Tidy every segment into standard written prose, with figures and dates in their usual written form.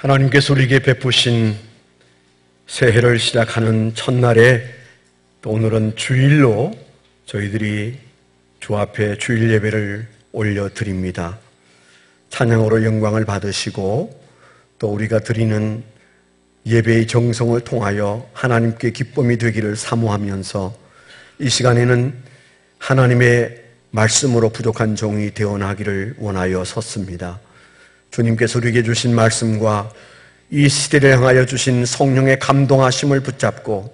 하나님께서 우리에게 베푸신 새해를 시작하는 첫날에 또 오늘은 주일로 저희들이 주 앞에 주일 예배를 올려드립니다. 찬양으로 영광을 받으시고 또 우리가 드리는 예배의 정성을 통하여 하나님께 기쁨이 되기를 사모하면서 이 시간에는 하나님의 말씀으로 부족한 종이 되어나기를 원하여 섰습니다. 주님께서 우리에게 주신 말씀과 이 시대를 향하여 주신 성령의 감동하심을 붙잡고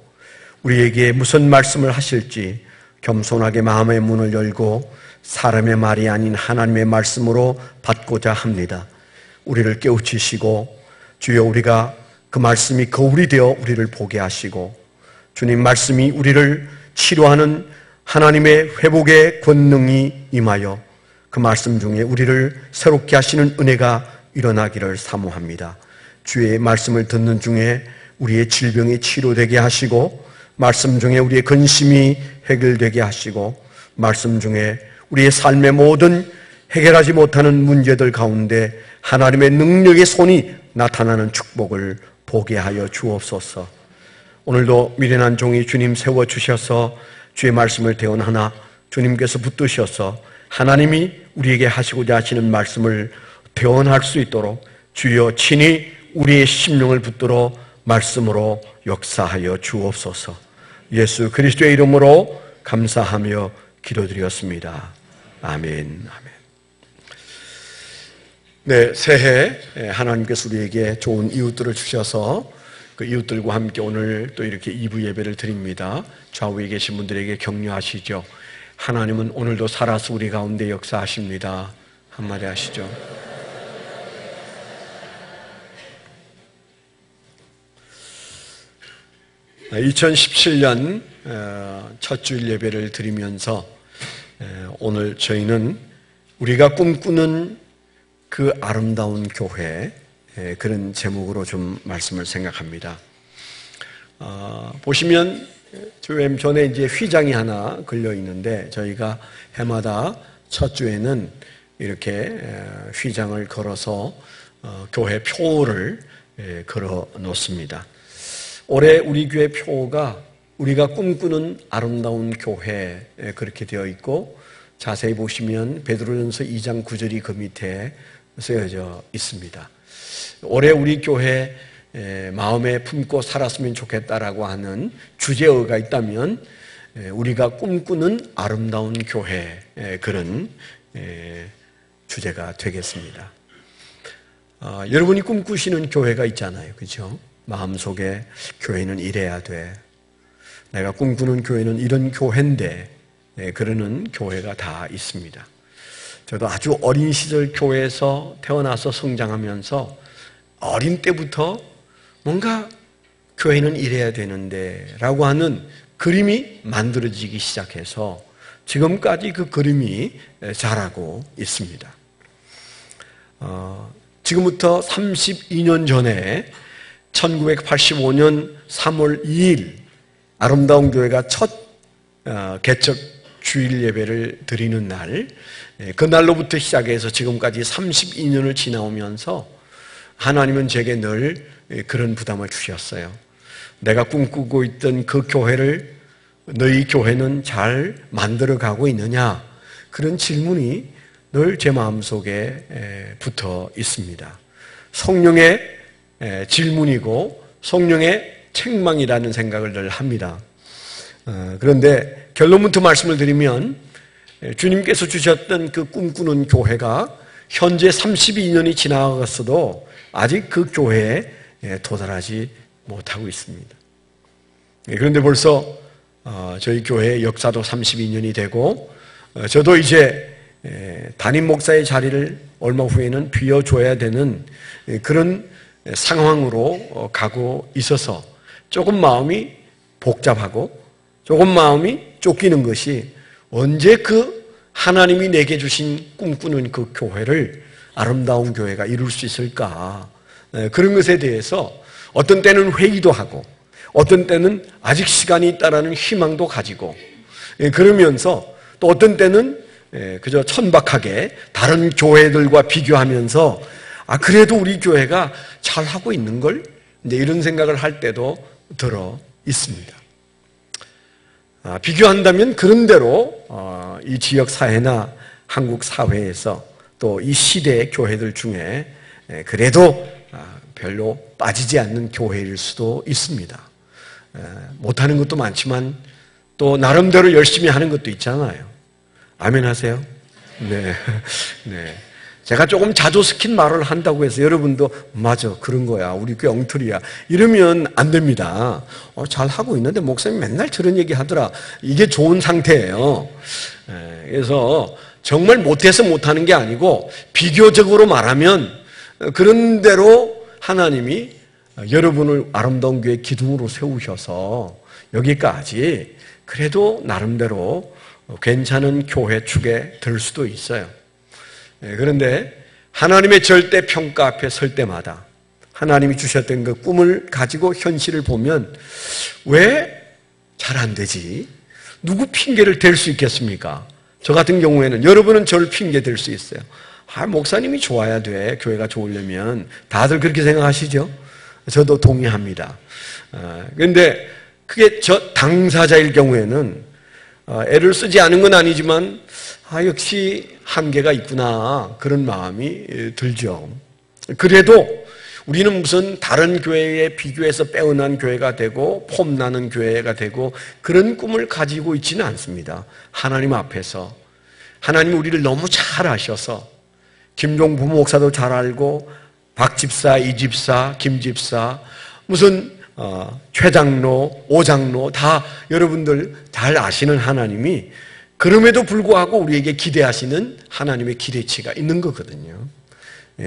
우리에게 무슨 말씀을 하실지 겸손하게 마음의 문을 열고 사람의 말이 아닌 하나님의 말씀으로 받고자 합니다. 우리를 깨우치시고 주여 우리가 그 말씀이 거울이 되어 우리를 보게 하시고 주님 말씀이 우리를 치료하는 하나님의 회복의 권능이 임하여 그 말씀 중에 우리를 새롭게 하시는 은혜가 일어나기를 사모합니다. 주의 말씀을 듣는 중에 우리의 질병이 치료되게 하시고 말씀 중에 우리의 근심이 해결되게 하시고 말씀 중에 우리의 삶의 모든 해결하지 못하는 문제들 가운데 하나님의 능력의 손이 나타나는 축복을 보게 하여 주옵소서. 오늘도 미련한 종이 주님 세워주셔서 주의 말씀을 대언하나 주님께서 붙드셔서 하나님이 우리에게 하시고자 하시는 말씀을 대언할 수 있도록 주여 친히 우리의 심령을 붙들어 말씀으로 역사하여 주옵소서. 예수 그리스도의 이름으로 감사하며 기도드렸습니다. 아멘. 네, 새해 하나님께서 우리에게 좋은 이웃들을 주셔서 그 이웃들과 함께 오늘 또 이렇게 2부 예배를 드립니다. 좌우에 계신 분들에게 격려하시죠. 하나님은 오늘도 살아서 우리 가운데 역사하십니다. 한마디 하시죠. 2017년 첫 주일 예배를 드리면서 오늘 저희는 우리가 꿈꾸는 그 아름다운 교회 그런 제목으로 좀 말씀을 생각합니다. 보시면 맨 전에 이제 휘장이 하나 걸려 있는데 저희가 해마다 첫 주에는 이렇게 휘장을 걸어서 교회 표를 걸어 놓습니다. 올해 우리 교회 표가 우리가 꿈꾸는 아름다운 교회 그렇게 되어 있고 자세히 보시면 베드로전서 2장 9절이 그 밑에 쓰여져 있습니다. 올해 우리 교회 마음에 품고 살았으면 좋겠다라고 하는 주제어가 있다면 우리가 꿈꾸는 아름다운 교회 그런 주제가 되겠습니다. 여러분이 꿈꾸시는 교회가 있잖아요. 그렇죠? 마음속에 교회는 이래야 돼. 내가 꿈꾸는 교회는 이런 교회인데 그러는 교회가 다 있습니다. 저도 아주 어린 시절 교회에서 태어나서 성장하면서 어린 때부터 뭔가 교회는 이래야 되는데 라고 하는 그림이 만들어지기 시작해서 지금까지 그 그림이 자라고 있습니다. 지금부터 32년 전에 1985년 3월 2일 아름다운 교회가 첫 개척 주일 예배를 드리는 날, 그날로부터 시작해서 지금까지 32년을 지나오면서 하나님은 제게 늘 그런 부담을 주셨어요. 내가 꿈꾸고 있던 그 교회를 너희 교회는 잘 만들어가고 있느냐? 그런 질문이 늘 제 마음속에 붙어 있습니다. 성령의 질문이고 성령의 책망이라는 생각을 늘 합니다. 그런데 결론부터 말씀을 드리면 주님께서 주셨던 그 꿈꾸는 교회가 현재 32년이 지나갔어도 아직 그 교회에 도달하지 못하고 있습니다. 그런데 벌써 저희 교회의 역사도 32년이 되고 저도 이제 담임 목사의 자리를 얼마 후에는 비워줘야 되는 그런 상황으로 가고 있어서 조금 마음이 복잡하고 조금 마음이 쫓기는 것이 언제 그 하나님이 내게 주신 꿈꾸는 그 교회를 아름다운 교회가 이룰 수 있을까? 그런 것에 대해서 어떤 때는 회의도 하고 어떤 때는 아직 시간이 있다라는 희망도 가지고 그러면서 또 어떤 때는 그저 천박하게 다른 교회들과 비교하면서 그래도 우리 교회가 잘하고 있는걸? 이제 이런 생각을 할 때도 들어 있습니다. 비교한다면 그런 대로 이 지역 사회나 한국 사회에서 또 이 시대의 교회들 중에 그래도 별로 빠지지 않는 교회일 수도 있습니다. 못하는 것도 많지만 또 나름대로 열심히 하는 것도 있잖아요. 아멘 하세요? 네. 네. 제가 조금 자조시킨 말을 한다고 해서 여러분도 맞아 그런 거야 우리 교회 엉터리야 이러면 안 됩니다. 잘하고 있는데 목사님 맨날 저런 얘기 하더라. 이게 좋은 상태예요. 그래서 정말 못해서 못하는 게 아니고 비교적으로 말하면 그런 대로 하나님이 여러분을 아름다운 교회 기둥으로 세우셔서 여기까지 그래도 나름대로 괜찮은 교회 축에 들 수도 있어요. 그런데 하나님의 절대 평가 앞에 설 때마다 하나님이 주셨던 그 꿈을 가지고 현실을 보면 왜 잘 안 되지? 누구 핑계를 댈 수 있겠습니까? 저 같은 경우에는 여러분은 저를 핑계 댈 수 있어요. 목사님이 좋아야 돼. 교회가 좋으려면. 다들 그렇게 생각하시죠? 저도 동의합니다. 그런데 그게 저 당사자일 경우에는 애를 쓰지 않은 건 아니지만 역시 한계가 있구나 그런 마음이 들죠. 그래도 우리는 무슨 다른 교회에 비교해서 빼어난 교회가 되고 폼나는 교회가 되고 그런 꿈을 가지고 있지는 않습니다. 하나님 앞에서 하나님이 우리를 너무 잘 아셔서 김종부 목사도 잘 알고 박 집사, 이 집사, 김 집사 무슨 최 장로, 오 장로 다 여러분들 잘 아시는 하나님이 그럼에도 불구하고 우리에게 기대하시는 하나님의 기대치가 있는 거거든요.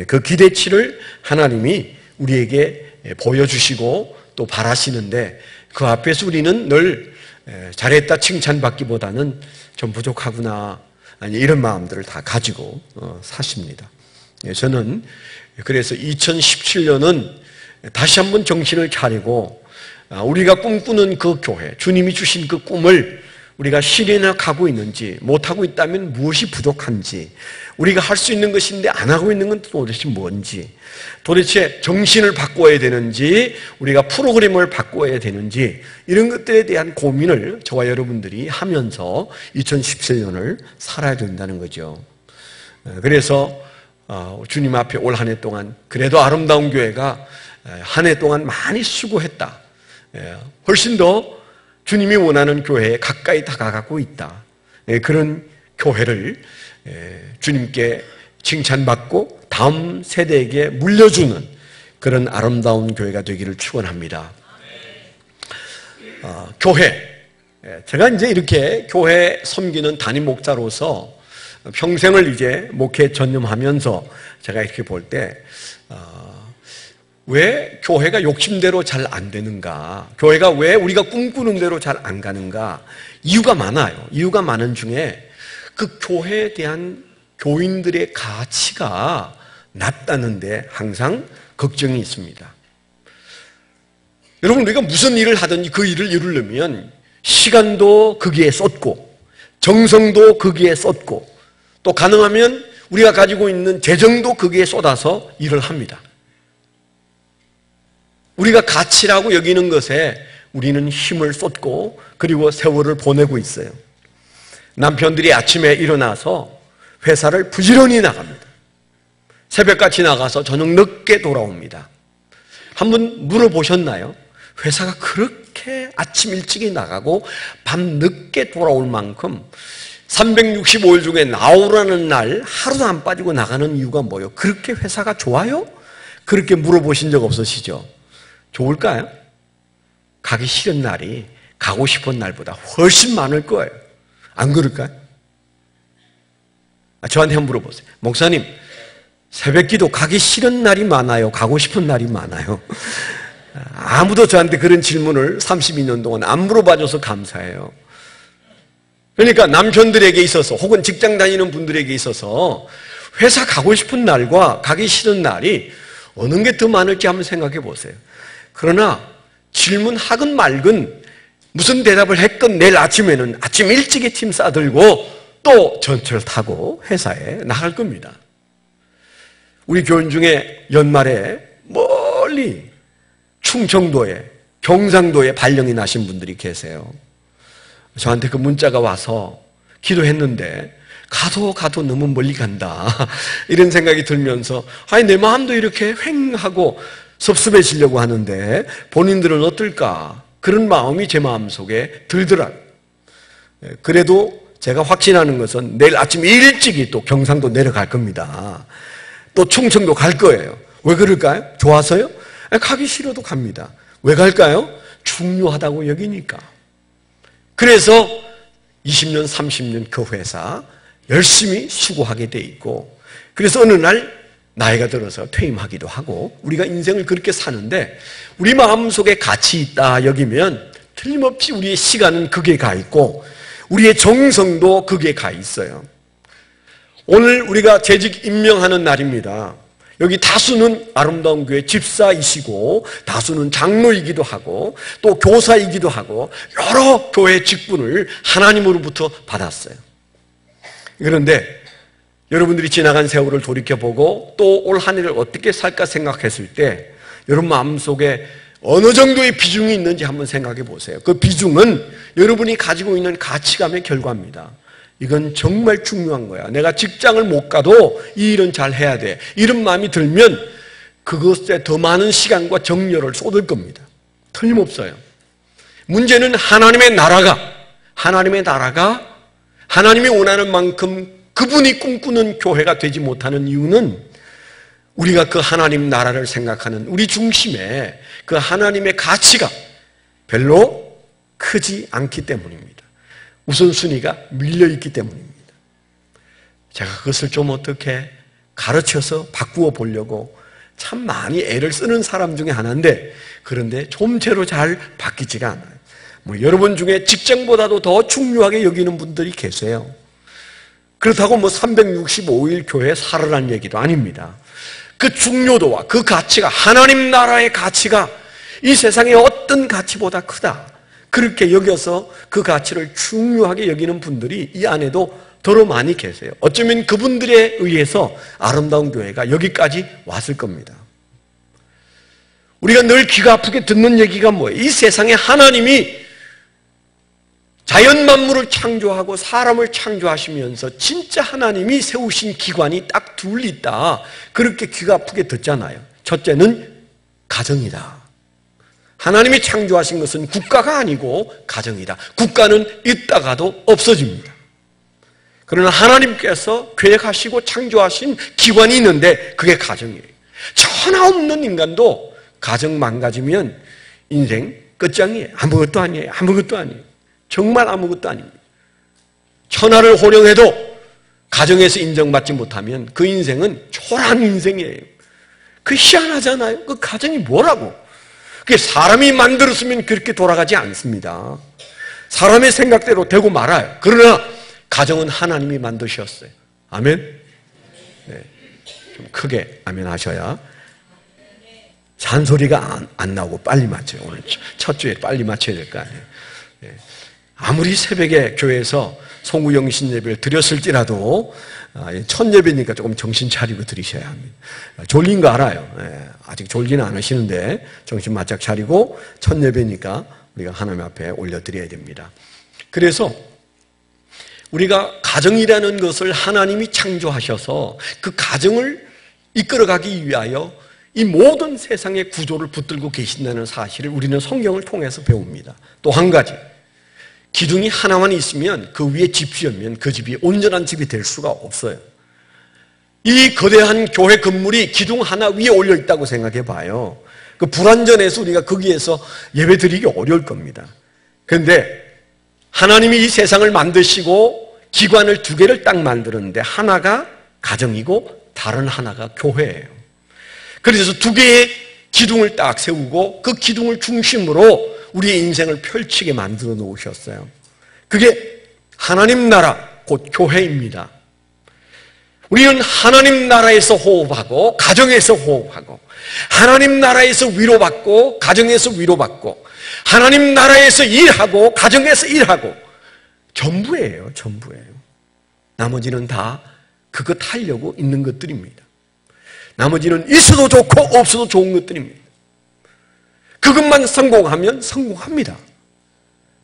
그 기대치를 하나님이 우리에게 보여주시고 또 바라시는데 그 앞에서 우리는 늘 잘했다 칭찬받기보다는 좀 부족하구나 이런 마음들을 다 가지고 사십니다. 저는 그래서 2017년은 다시 한번 정신을 차리고 우리가 꿈꾸는 그 교회, 주님이 주신 그 꿈을 우리가 실현해 가고 있는지, 못하고 있다면 무엇이 부족한지, 우리가 할 수 있는 것인데 안 하고 있는 건 도대체 뭔지, 도대체 정신을 바꿔야 되는지, 우리가 프로그램을 바꿔야 되는지, 이런 것들에 대한 고민을 저와 여러분들이 하면서 2017년을 살아야 된다는 거죠. 그래서 주님 앞에 올 한 해 동안 그래도 아름다운 교회가 한 해 동안 많이 수고했다. 훨씬 더 주님이 원하는 교회에 가까이 다가가고 있다. 그런 교회를 주님께 칭찬받고 다음 세대에게 물려주는 그런 아름다운 교회가 되기를 축원합니다. 교회. 제가 이제 이렇게 교회 섬기는 담임 목자로서 평생을 이제 목회 전념하면서 제가 이렇게 볼 때 왜 교회가 욕심대로 잘 안 되는가? 교회가 왜 우리가 꿈꾸는 대로 잘 안 가는가? 이유가 많아요. 이유가 많은 중에 그 교회에 대한 교인들의 가치가 낮다는데 항상 걱정이 있습니다. 여러분, 우리가 무슨 일을 하든지 그 일을 이루려면 시간도 거기에 쏟고 정성도 거기에 쏟고 또 가능하면 우리가 가지고 있는 재정도 거기에 쏟아서 일을 합니다. 우리가 가치라고 여기는 것에 우리는 힘을 쏟고 그리고 세월을 보내고 있어요. 남편들이 아침에 일어나서 회사를 부지런히 나갑니다. 새벽같이 나가서 저녁 늦게 돌아옵니다. 한번 물어보셨나요? 회사가 그렇게 아침 일찍이 나가고 밤 늦게 돌아올 만큼 365일 중에 나오라는 날 하루도 안 빠지고 나가는 이유가 뭐예요? 그렇게 회사가 좋아요? 그렇게 물어보신 적 없으시죠? 좋을까요? 가기 싫은 날이 가고 싶은 날보다 훨씬 많을 거예요. 안 그럴까요? 저한테 한번 물어보세요. 목사님, 새벽기도 가기 싫은 날이 많아요? 가고 싶은 날이 많아요? 아무도 저한테 그런 질문을 32년 동안 안 물어봐줘서 감사해요. 그러니까 남편들에게 있어서 혹은 직장 다니는 분들에게 있어서 회사 가고 싶은 날과 가기 싫은 날이 어느 게 더 많을지 한번 생각해 보세요. 그러나 질문하건 말건 무슨 대답을 했건 내일 아침에는 아침 일찍에 짐 싸들고 또 전철 타고 회사에 나갈 겁니다. 우리 교인 중에 연말에 멀리 충청도에, 경상도에 발령이 나신 분들이 계세요. 저한테 그 문자가 와서 기도했는데 가도 너무 멀리 간다 이런 생각이 들면서 아니 내 마음도 이렇게 휑하고 섭섭해지려고 하는데 본인들은 어떨까 그런 마음이 제 마음속에 들더라고요. 그래도 제가 확신하는 것은 내일 아침 일찍이 또 경상도 내려갈 겁니다. 또 충청도 갈 거예요. 왜 그럴까요? 좋아서요? 가기 싫어도 갑니다. 왜 갈까요? 중요하다고 여기니까. 그래서 20년, 30년 그 회사 열심히 수고하게 돼 있고, 그래서 어느 날 나이가 들어서 퇴임하기도 하고 우리가 인생을 그렇게 사는데 우리 마음속에 가치 있다 여기면 틀림없이 우리의 시간은 거기에 가 있고 우리의 정성도 거기에 가 있어요. 오늘 우리가 재직 임명하는 날입니다. 여기 다수는 아름다운 교회 집사이시고 다수는 장로이기도 하고 또 교사이기도 하고 여러 교회 직분을 하나님으로부터 받았어요. 그런데 여러분들이 지나간 세월을 돌이켜보고 또 올 한 해를 어떻게 살까 생각했을 때 여러분 마음속에 어느 정도의 비중이 있는지 한번 생각해 보세요. 그 비중은 여러분이 가지고 있는 가치감의 결과입니다. 이건 정말 중요한 거야. 내가 직장을 못 가도 이 일은 잘 해야 돼. 이런 마음이 들면 그것에 더 많은 시간과 정열을 쏟을 겁니다. 틀림없어요. 문제는 하나님의 나라가 하나님이 원하는 만큼 그분이 꿈꾸는 교회가 되지 못하는 이유는 우리가 그 하나님 나라를 생각하는 우리 중심에 그 하나님의 가치가 별로 크지 않기 때문입니다. 우선순위가 밀려있기 때문입니다. 제가 그것을 좀 어떻게 가르쳐서 바꾸어 보려고 참 많이 애를 쓰는 사람 중에 하나인데 그런데 좀채로 잘 바뀌지가 않아요. 여러분 중에 직장보다도 더 중요하게 여기는 분들이 계세요. 그렇다고 365일 교회에 살으라는 얘기도 아닙니다. 그 중요도와 그 가치가 하나님 나라의 가치가 이 세상의 어떤 가치보다 크다. 그렇게 여겨서 그 가치를 중요하게 여기는 분들이 이 안에도 더러 많이 계세요. 어쩌면 그분들에 의해서 아름다운 교회가 여기까지 왔을 겁니다. 우리가 늘 귀가 아프게 듣는 얘기가 뭐예요? 이 세상에 하나님이 자연 만물을 창조하고 사람을 창조하시면서 진짜 하나님이 세우신 기관이 딱 둘 있다. 그렇게 귀가 아프게 듣잖아요. 첫째는 가정이다. 하나님이 창조하신 것은 국가가 아니고 가정이다. 국가는 있다가도 없어집니다. 그러나 하나님께서 계획하시고 창조하신 기관이 있는데 그게 가정이에요. 천하 없는 인간도 가정 망가지면 인생 끝장이에요. 아무것도 아니에요. 정말 아무것도 아닙니다. 천하를 호령해도 가정에서 인정받지 못하면 그 인생은 초라한 인생이에요. 그 희한하잖아요. 그 가정이 뭐라고? 그게 사람이 만들었으면 그렇게 돌아가지 않습니다. 사람의 생각대로 되고 말아요. 그러나 가정은 하나님이 만드셨어요. 아멘? 네. 좀 크게 아멘 하셔야 잔소리가 안 나오고 빨리 맞춰요. 오늘 첫 주에 빨리 맞춰야 될 거 아니에요. 네. 아무리 새벽에 교회에서 송구영신 예배를 드렸을지라도 첫 예배니까 조금 정신 차리고 드리셔야 합니다. 졸린 거 알아요. 아직 졸지는 않으시는데 정신 바짝 차리고 첫 예배니까 우리가 하나님 앞에 올려드려야 됩니다. 그래서 우리가 가정이라는 것을 하나님이 창조하셔서 그 가정을 이끌어가기 위하여 이 모든 세상의 구조를 붙들고 계신다는 사실을 우리는 성경을 통해서 배웁니다. 또 한 가지, 기둥이 하나만 있으면 그 위에 집이 씌우면 그 집이 온전한 집이 될 수가 없어요. 이 거대한 교회 건물이 기둥 하나 위에 올려 있다고 생각해 봐요. 그 불완전해서 우리가 거기에서 예배 드리기 어려울 겁니다. 그런데 하나님이 이 세상을 만드시고 기관을 두 개를 딱 만드는데 하나가 가정이고 다른 하나가 교회예요. 그래서 두 개의 기둥을 딱 세우고 그 기둥을 중심으로 우리의 인생을 펼치게 만들어 놓으셨어요. 그게 하나님 나라, 곧 교회입니다. 우리는 하나님 나라에서 호흡하고 가정에서 호흡하고 하나님 나라에서 위로받고 가정에서 위로받고 하나님 나라에서 일하고 가정에서 일하고 전부예요. 나머지는 다 그것 하려고 있는 것들입니다. 나머지는 있어도 좋고 없어도 좋은 것들입니다. 그것만 성공하면 성공합니다.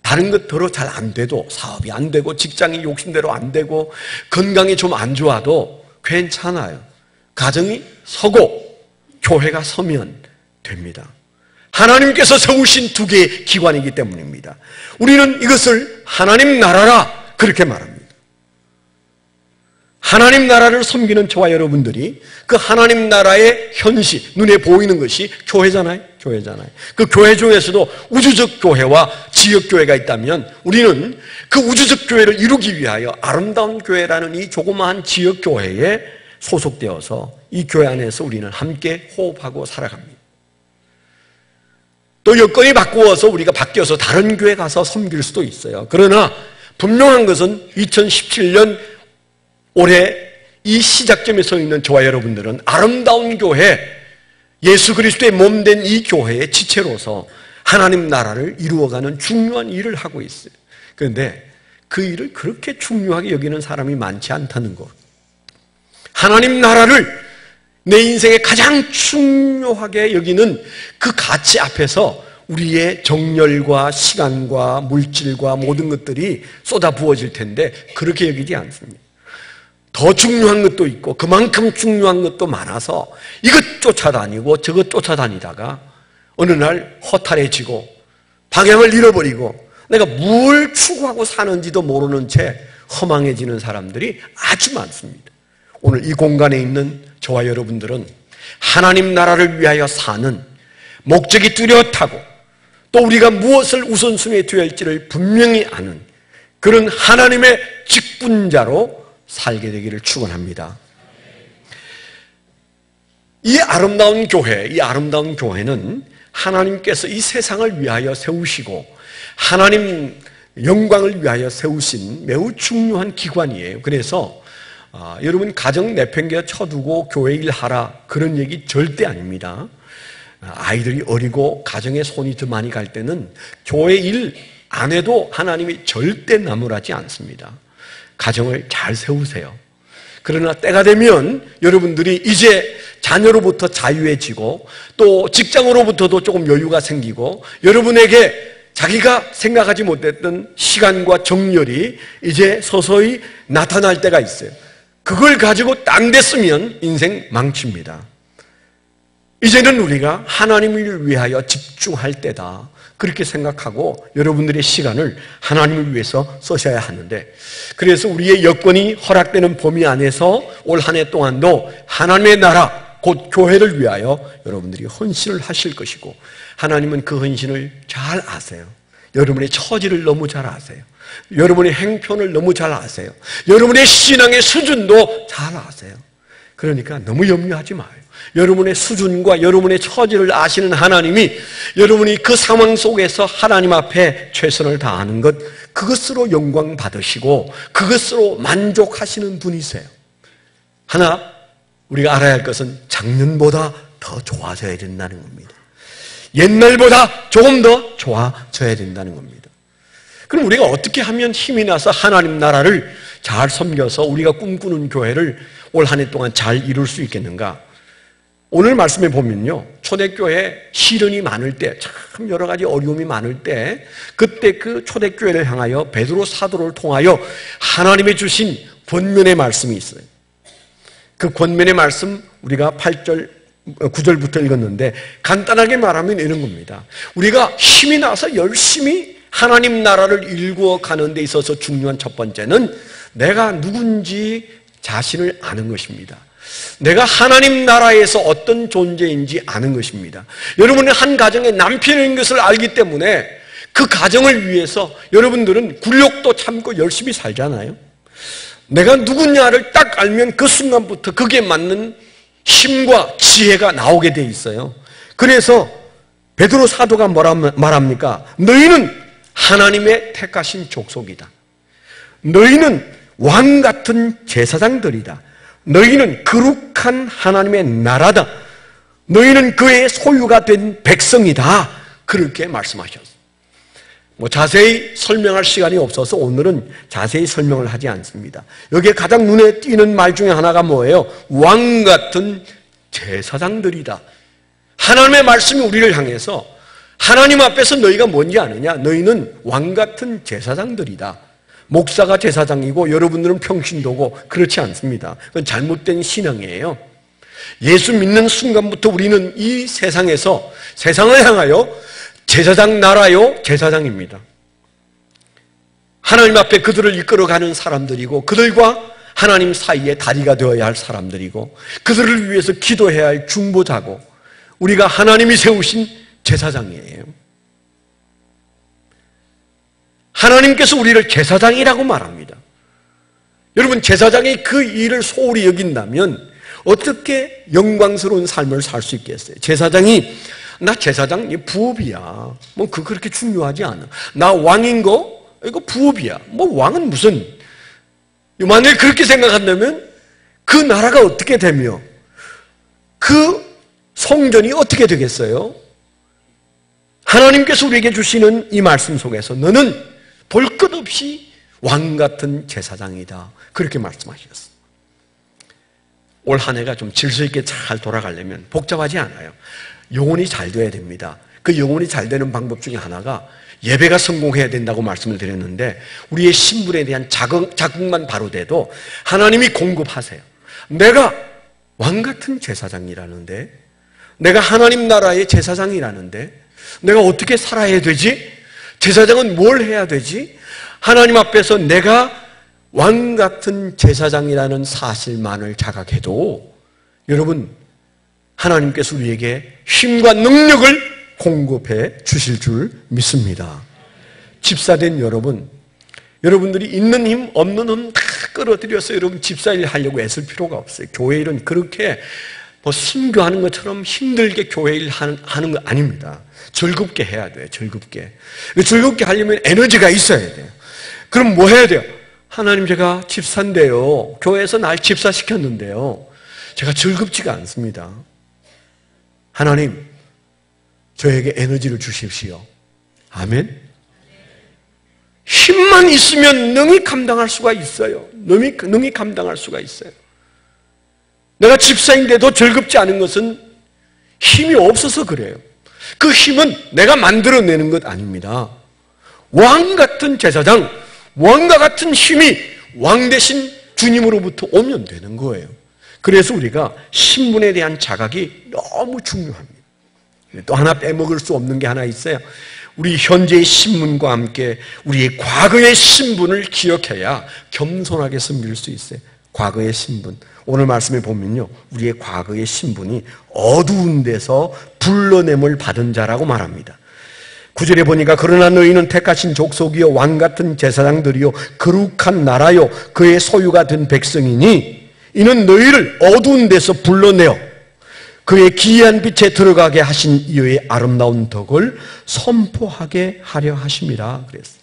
다른 것들로 잘 안 돼도, 사업이 안 되고 직장이 욕심대로 안 되고 건강이 좀 안 좋아도 괜찮아요. 가정이 서고 교회가 서면 됩니다. 하나님께서 세우신 두 개의 기관이기 때문입니다. 우리는 이것을 하나님 나라라 그렇게 말합니다. 하나님 나라를 섬기는 저와 여러분들이 그 하나님 나라의 현실, 눈에 보이는 것이 교회잖아요. 그 교회 중에서도 우주적 교회와 지역 교회가 있다면 우리는 그 우주적 교회를 이루기 위하여 아름다운 교회라는 이 조그마한 지역 교회에 소속되어서 이 교회 안에서 우리는 함께 호흡하고 살아갑니다. 또 여건이 바꾸어서 우리가 바뀌어서 다른 교회 가서 섬길 수도 있어요. 그러나 분명한 것은 2017년 올해 이 시작점에 서 있는 저와 여러분들은 아름다운 교회, 예수 그리스도의 몸된 이 교회의 지체로서 하나님 나라를 이루어가는 중요한 일을 하고 있어요. 그런데 그 일을 그렇게 중요하게 여기는 사람이 많지 않다는 것. 하나님 나라를 내 인생에 가장 중요하게 여기는 그 가치 앞에서 우리의 정열과 시간과 물질과 모든 것들이 쏟아 부어질 텐데 그렇게 여기지 않습니다. 더 중요한 것도 있고 그만큼 중요한 것도 많아서 이것 쫓아다니고 저것 쫓아다니다가 어느 날 허탈해지고 방향을 잃어버리고 내가 뭘 추구하고 사는지도 모르는 채 허망해지는 사람들이 아주 많습니다. 오늘 이 공간에 있는 저와 여러분들은 하나님 나라를 위하여 사는 목적이 뚜렷하고 또 우리가 무엇을 우선순위에 두어야 할지를 분명히 아는 그런 하나님의 직분자로 살게 되기를 축원합니다. 이 아름다운 교회는 하나님께서 이 세상을 위하여 세우시고 하나님 영광을 위하여 세우신 매우 중요한 기관이에요. 그래서 여러분 가정 내팽개 쳐두고 교회 일 하라 그런 얘기 절대 아닙니다. 아이들이 어리고 가정에 손이 더 많이 갈 때는 교회 일 안 해도 하나님이 절대 나무라지 않습니다. 가정을 잘 세우세요. 그러나 때가 되면 여러분들이 이제 자녀로부터 자유해지고 또 직장으로부터도 조금 여유가 생기고 여러분에게 자기가 생각하지 못했던 시간과 정열이 이제 서서히 나타날 때가 있어요. 그걸 가지고 땅 됐으면 인생 망칩니다. 이제는 우리가 하나님을 위하여 집중할 때다. 그렇게 생각하고 여러분들의 시간을 하나님을 위해서 쓰셔야 하는데 그래서 우리의 여건이 허락되는 범위 안에서 올 한 해 동안도 하나님의 나라 곧 교회를 위하여 여러분들이 헌신을 하실 것이고 하나님은 그 헌신을 잘 아세요. 여러분의 처지를 너무 잘 아세요. 여러분의 행편을 너무 잘 아세요. 여러분의 신앙의 수준도 잘 아세요. 그러니까 너무 염려하지 마요. 여러분의 수준과 여러분의 처지를 아시는 하나님이 여러분이 그 상황 속에서 하나님 앞에 최선을 다하는 것 그것으로 영광 받으시고 그것으로 만족하시는 분이세요. 하나 우리가 알아야 할 것은 작년보다 더 좋아져야 된다는 겁니다. 옛날보다 조금 더 좋아져야 된다는 겁니다. 그럼 우리가 어떻게 하면 힘이 나서 하나님 나라를 잘 섬겨서 우리가 꿈꾸는 교회를 올 한 해 동안 잘 이룰 수 있겠는가? 오늘 말씀에 보면요, 초대교회 시련이 많을 때, 참 여러 가지 어려움이 많을 때, 그때 그 초대교회를 향하여 베드로 사도를 통하여 하나님의 주신 권면의 말씀이 있어요. 그 권면의 말씀 우리가 8절, 9절부터 읽었는데 간단하게 말하면 이런 겁니다. 우리가 힘이 나서 열심히 하나님 나라를 일구어 가는 데 있어서 중요한 첫 번째는 내가 누군지 자신을 아는 것입니다. 내가 하나님 나라에서 어떤 존재인지 아는 것입니다. 여러분은 한 가정의 남편인 것을 알기 때문에 그 가정을 위해서 여러분들은 굴욕도 참고 열심히 살잖아요. 내가 누구냐를 딱 알면 그 순간부터 그게 맞는 힘과 지혜가 나오게 돼 있어요. 그래서 베드로 사도가 뭐라 말합니까? 너희는 하나님의 택하신 족속이다. 너희는 왕 같은 제사장들이다. 너희는 거룩한 하나님의 나라다. 너희는 그의 소유가 된 백성이다. 그렇게 말씀하셨어요. 자세히 설명할 시간이 없어서 오늘은 자세히 설명을 하지 않습니다. 여기에 가장 눈에 띄는 말 중에 하나가 뭐예요? 왕 같은 제사장들이다. 하나님의 말씀이 우리를 향해서 하나님 앞에서 너희가 뭔지 아느냐? 너희는 왕같은 제사장들이다. 목사가 제사장이고 여러분들은 평신도고 그렇지 않습니다. 그건 잘못된 신앙이에요. 예수 믿는 순간부터 우리는 이 세상에서 세상을 향하여 제사장 나라요 제사장입니다. 하나님 앞에 그들을 이끌어가는 사람들이고 그들과 하나님 사이에 다리가 되어야 할 사람들이고 그들을 위해서 기도해야 할 중보자고 우리가 하나님이 세우신 제사장이에요. 하나님께서 우리를 제사장이라고 말합니다. 여러분, 제사장이 그 일을 소홀히 여긴다면 어떻게 영광스러운 삶을 살 수 있겠어요? 제사장이 나 제사장 부업이야. 뭐 그렇게 중요하지 않아. 나 왕인 거 이거 부업이야. 뭐 왕은 무슨 만약에 그렇게 생각한다면 그 나라가 어떻게 되며 그 성전이 어떻게 되겠어요? 하나님께서 우리에게 주시는 이 말씀 속에서 너는 볼 것 없이 왕같은 제사장이다. 그렇게 말씀하셨어요. 올 한 해가 좀 질서 있게 잘 돌아가려면 복잡하지 않아요. 영혼이 잘 돼야 됩니다. 그 영혼이 잘 되는 방법 중에 하나가 예배가 성공해야 된다고 말씀을 드렸는데 우리의 신분에 대한 자극만 바로 돼도 하나님이 공급하세요. 내가 왕같은 제사장이라는데 내가 하나님 나라의 제사장이라는데 내가 어떻게 살아야 되지? 제사장은 뭘 해야 되지? 하나님 앞에서 내가 왕같은 제사장이라는 사실만을 자각해도 여러분 하나님께서 우리에게 힘과 능력을 공급해 주실 줄 믿습니다. 집사된 여러분들이 있는 힘 없는 힘 다 끌어들여서 여러분 집사일 하려고 애쓸 필요가 없어요. 교회 일은 그렇게 뭐 순교하는 것처럼 힘들게 교회 일 하는 거 아닙니다. 즐겁게 해야 돼요. 즐겁게 하려면 에너지가 있어야 돼요. 그럼 뭐 해야 돼요? 하나님, 제가 집사인데요. 교회에서 날 집사시켰는데요. 제가 즐겁지가 않습니다. 하나님, 저에게 에너지를 주십시오. 아멘. 힘만 있으면 능히 감당할 수가 있어요. 능히 감당할 수가 있어요. 내가 집사인데도 즐겁지 않은 것은 힘이 없어서 그래요. 그 힘은 내가 만들어내는 것 아닙니다. 왕 같은 제사장, 왕과 같은 힘이 왕 대신 주님으로부터 오면 되는 거예요. 그래서 우리가 신분에 대한 자각이 너무 중요합니다. 또 하나 빼먹을 수 없는 게 하나 있어요. 우리 현재의 신분과 함께 우리의 과거의 신분을 기억해야 겸손하게 섬길 수 있어요. 과거의 신분. 오늘 말씀에 보면요, 우리의 과거의 신분이 어두운 데서 불러냄을 받은 자라고 말합니다. 9절에 보니까 그러나 너희는 택하신 족속이요 왕같은 제사장들이요 거룩한 나라요 그의 소유가 된 백성이니 이는 너희를 어두운 데서 불러내어 그의 기이한 빛에 들어가게 하신 이의 아름다운 덕을 선포하게 하려 하심이라 그랬어요.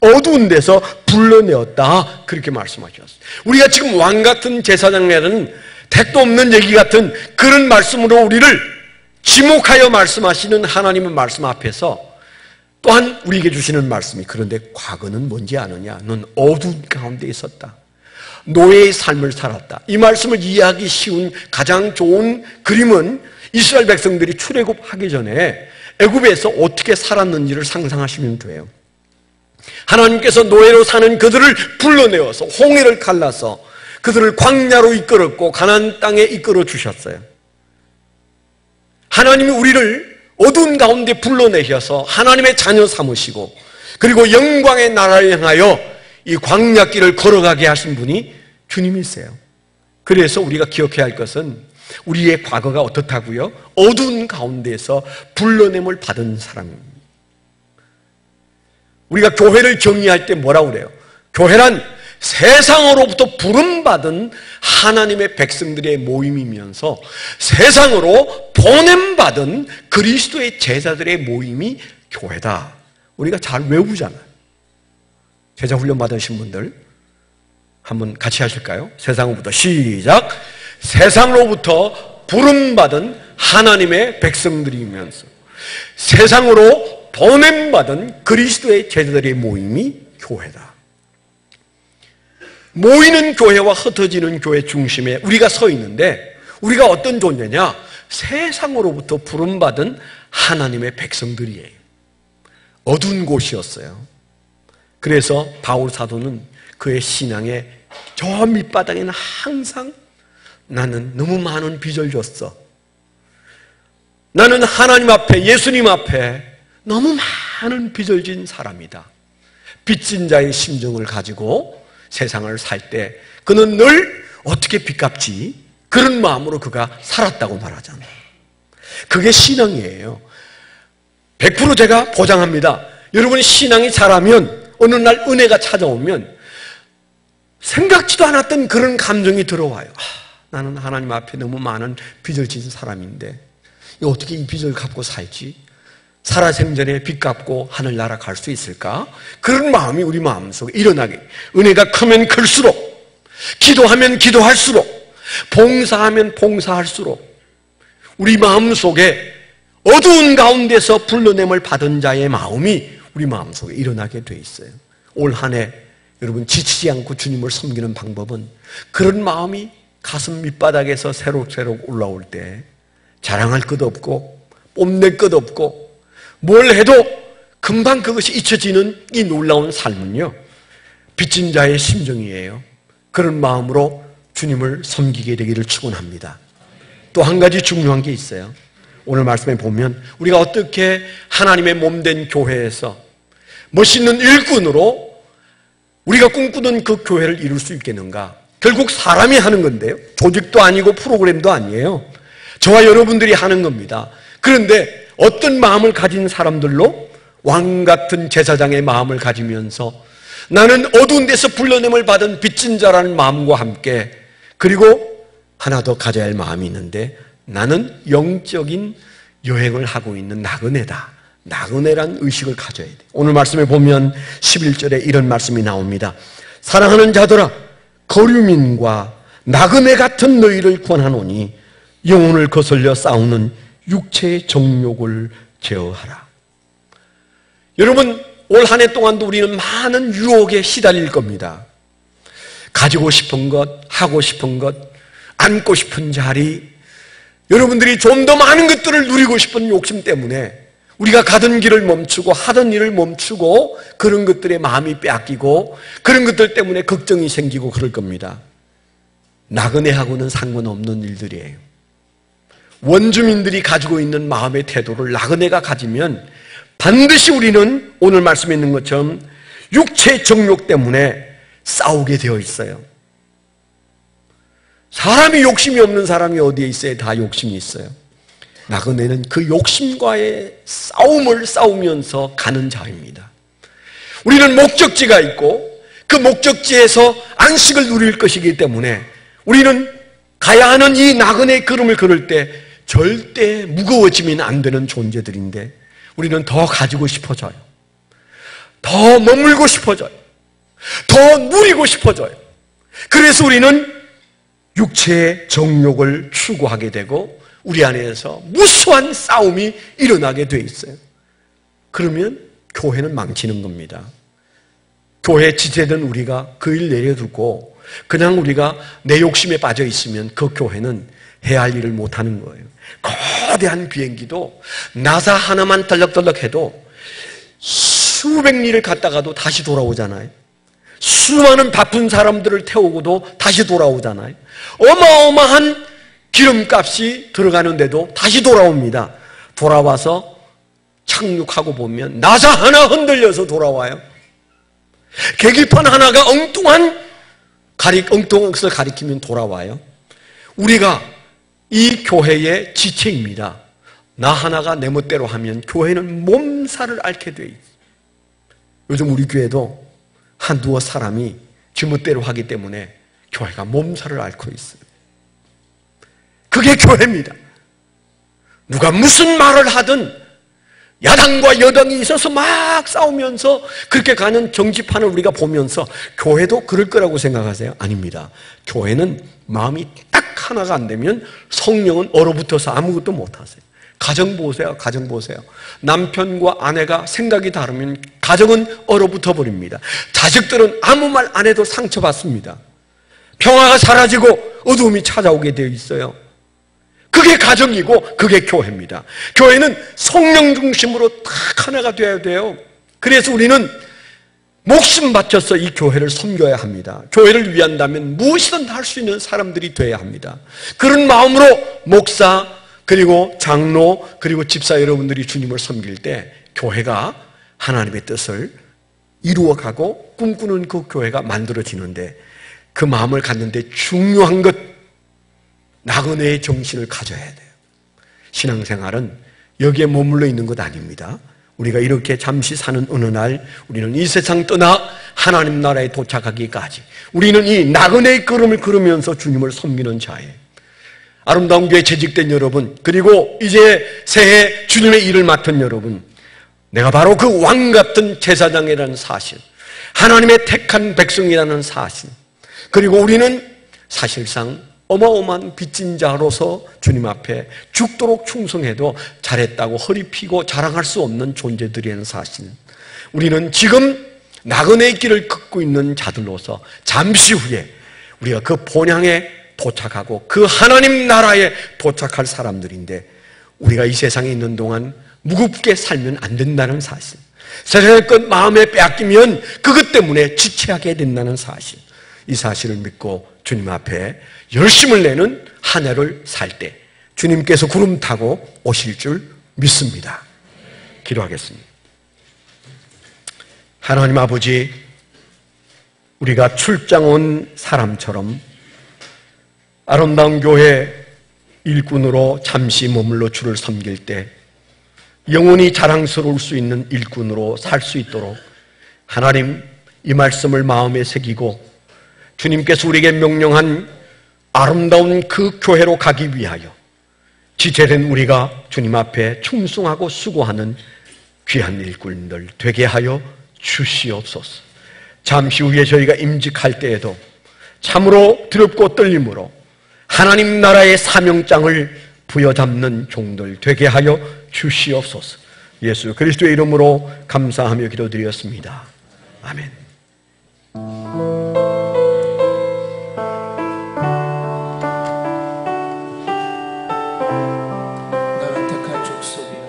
어두운 데서 불러내었다 그렇게 말씀하셨어요. 우리가 지금 왕같은 제사장이라는 택도 없는 얘기 같은 그런 말씀으로 우리를 지목하여 말씀하시는 하나님의 말씀 앞에서 또한 우리에게 주시는 말씀이 그런데 과거는 뭔지 아느냐? 넌 어두운 가운데 있었다. 노예의 삶을 살았다. 이 말씀을 이해하기 쉬운 가장 좋은 그림은 이스라엘 백성들이 출애굽하기 전에 애굽에서 어떻게 살았는지를 상상하시면 돼요. 하나님께서 노예로 사는 그들을 불러내어서 홍해를 갈라서 그들을 광야로 이끌었고 가나안 땅에 이끌어 주셨어요. 하나님이 우리를 어두운 가운데 불러내셔서 하나님의 자녀 삼으시고 그리고 영광의 나라를 향하여 이 광야길을 걸어가게 하신 분이 주님이세요. 그래서 우리가 기억해야 할 것은 우리의 과거가 어떻다고요? 어두운 가운데서 불러냄을 받은 사람입니다. 우리가 교회를 정의할 때 뭐라고 그래요? 교회란 세상으로부터 부름받은 하나님의 백성들의 모임이면서 세상으로 보냄받은 그리스도의 제자들의 모임이 교회다. 우리가 잘 외우잖아요. 제자 훈련 받으신 분들 한번 같이 하실까요? 세상으로부터 시작. 세상으로부터 부름받은 하나님의 백성들이면서 세상으로 보냄받은 그리스도의 제자들의 모임이 교회다. 모이는 교회와 흩어지는 교회 중심에 우리가 서 있는데 우리가 어떤 존재냐? 세상으로부터 부름받은 하나님의 백성들이에요. 어두운 곳이었어요. 그래서 바울 사도는 그의 신앙의 저 밑바닥에는 항상 나는 너무 많은 빚을 졌어. 나는 하나님 앞에, 예수님 앞에 너무 많은 빚을 진 사람이다. 빚진 자의 심정을 가지고 세상을 살 때 그는 늘 어떻게 빚 갚지? 그런 마음으로 그가 살았다고 말하잖아요. 그게 신앙이에요. 100% 제가 보장합니다. 여러분이 신앙이 자라면 어느 날 은혜가 찾아오면 생각지도 않았던 그런 감정이 들어와요. 나는 하나님 앞에 너무 많은 빚을 진 사람인데 어떻게 이 빚을 갚고 살지? 살아생전에 빚 갚고 하늘나라 갈 수 있을까? 그런 마음이 우리 마음속에 일어나게, 은혜가 크면 클수록, 기도하면 기도할수록, 봉사하면 봉사할수록 우리 마음속에 어두운 가운데서 불러냄을 받은 자의 마음이 우리 마음속에 일어나게 돼 있어요. 올 한 해 여러분 지치지 않고 주님을 섬기는 방법은 그런 마음이 가슴 밑바닥에서 새록새록 올라올 때 자랑할 것 없고 뽐낼 것 없고 뭘 해도 금방 그것이 잊혀지는 이 놀라운 삶은요, 빚진 자의 심정이에요. 그런 마음으로 주님을 섬기게 되기를 축원합니다. 또 한 가지 중요한 게 있어요. 오늘 말씀에 보면 우리가 어떻게 하나님의 몸된 교회에서 멋있는 일꾼으로 우리가 꿈꾸던 그 교회를 이룰 수 있겠는가? 결국 사람이 하는 건데요. 조직도 아니고 프로그램도 아니에요. 저와 여러분들이 하는 겁니다. 그런데 어떤 마음을 가진 사람들로? 왕 같은 제사장의 마음을 가지면서 나는 어두운 데서 불러냄을 받은 빚진 자라는 마음과 함께, 그리고 하나 더 가져야 할 마음이 있는데 나는 영적인 여행을 하고 있는 나그네다. 나그네란 의식을 가져야 돼. 오늘 말씀에 보면 11절에 이런 말씀이 나옵니다. 사랑하는 자들아, 거류민과 나그네 같은 너희를 권하노니 영혼을 거슬려 싸우는 육체의 정욕을 제어하라. 여러분, 올 한 해 동안도 우리는 많은 유혹에 시달릴 겁니다. 가지고 싶은 것, 하고 싶은 것, 앉고 싶은 자리, 여러분들이 좀 더 많은 것들을 누리고 싶은 욕심 때문에 우리가 가던 길을 멈추고 하던 일을 멈추고 그런 것들에 마음이 빼앗기고 그런 것들 때문에 걱정이 생기고 그럴 겁니다. 나그네하고는 상관없는 일들이에요. 원주민들이 가지고 있는 마음의 태도를 나그네가 가지면 반드시 우리는 오늘 말씀에 있는 것처럼 육체의 정욕 때문에 싸우게 되어 있어요. 사람이 욕심이 없는 사람이 어디에 있어요? 다 욕심이 있어요. 나그네는 그 욕심과의 싸움을 싸우면서 가는 자입니다. 우리는 목적지가 있고 그 목적지에서 안식을 누릴 것이기 때문에 우리는 가야 하는 이 나그네의 걸음을 걸을 때 절대 무거워지면 안 되는 존재들인데 우리는 더 가지고 싶어져요. 더 머물고 싶어져요. 더 누리고 싶어져요. 그래서 우리는 육체의 정욕을 추구하게 되고 우리 안에서 무수한 싸움이 일어나게 돼 있어요. 그러면 교회는 망치는 겁니다. 교회 지체된 우리가 그 일 내려두고 그냥 우리가 내 욕심에 빠져 있으면 그 교회는 해야 할 일을 못하는 거예요. 거대한 비행기도 나사 하나만 덜럭덜럭 해도 수백 리를 갔다가도 다시 돌아오잖아요. 수많은 바쁜 사람들을 태우고도 다시 돌아오잖아요. 어마어마한 기름값이 들어가는데도 다시 돌아옵니다. 돌아와서 착륙하고 보면 나사 하나 흔들려서 돌아와요. 계기판 하나가 엉뚱한 것을 가리키면 돌아와요. 우리가 이 교회의 지체입니다. 나 하나가 내 멋대로 하면 교회는 몸살을 앓게 돼 있어요. 요즘 우리 교회도 한두어 사람이 지멋대로 하기 때문에 교회가 몸살을 앓고 있어요. 그게 교회입니다. 누가 무슨 말을 하든 야당과 여당이 있어서 막 싸우면서 그렇게 가는 정치판을 우리가 보면서 교회도 그럴 거라고 생각하세요? 아닙니다. 교회는 마음이 딱 하나가 안 되면 성령은 얼어붙어서 아무것도 못하세요. 가정 보세요. 가정 보세요. 남편과 아내가 생각이 다르면 가정은 얼어붙어 버립니다. 자식들은 아무 말 안 해도 상처받습니다. 평화가 사라지고 어두움이 찾아오게 되어 있어요. 그게 가정이고 그게 교회입니다. 교회는 성령 중심으로 딱 하나가 되어야 돼요. 그래서 우리는 목숨 바쳐서 이 교회를 섬겨야 합니다. 교회를 위한다면 무엇이든 할 수 있는 사람들이 되어야 합니다. 그런 마음으로 목사 그리고 장로 그리고 집사 여러분들이 주님을 섬길 때 교회가 하나님의 뜻을 이루어가고 꿈꾸는 그 교회가 만들어지는데, 그 마음을 갖는데 중요한 것, 나그네의 정신을 가져야 돼요. 신앙생활은 여기에 머물러 있는 것 아닙니다. 우리가 이렇게 잠시 사는 어느 날 우리는 이 세상 떠나 하나님 나라에 도착하기까지 우리는 이 나그네의 걸음을 걸으면서 주님을 섬기는 자예요. 아름다운 교회 재직된 여러분, 그리고 이제 새해 주님의 일을 맡은 여러분, 내가 바로 그 왕 같은 제사장이라는 사실, 하나님의 택한 백성이라는 사실, 그리고 우리는 사실상 어마어마한 빚진 자로서 주님 앞에 죽도록 충성해도 잘했다고 허리 펴고 자랑할 수 없는 존재들이라는 사실, 우리는 지금 나그네의 길을 걷고 있는 자들로서 잠시 후에 우리가 그 본향에 도착하고 그 하나님 나라에 도착할 사람들인데, 우리가 이 세상에 있는 동안 무겁게 살면 안 된다는 사실, 세상의 것 마음에 빼앗기면 그것 때문에 지체하게 된다는 사실, 이 사실을 믿고 주님 앞에 열심을 내는 한 해를 살 때 주님께서 구름 타고 오실 줄 믿습니다. 기도하겠습니다. 하나님 아버지, 우리가 출장 온 사람처럼 아름다운 교회 일꾼으로 잠시 머물러 주를 섬길 때 영원히 자랑스러울 수 있는 일꾼으로 살 수 있도록 하나님, 이 말씀을 마음에 새기고 주님께서 우리에게 명령한 아름다운 그 교회로 가기 위하여 지체된 우리가 주님 앞에 충성하고 수고하는 귀한 일꾼들 되게 하여 주시옵소서. 잠시 후에 저희가 임직할 때에도 참으로 두렵고 떨림으로 하나님 나라의 사명장을 부여잡는 종들 되게 하여 주시옵소서. 예수 그리스도의 이름으로 감사하며 기도드렸습니다. 아멘. 나는 택한 족속이야.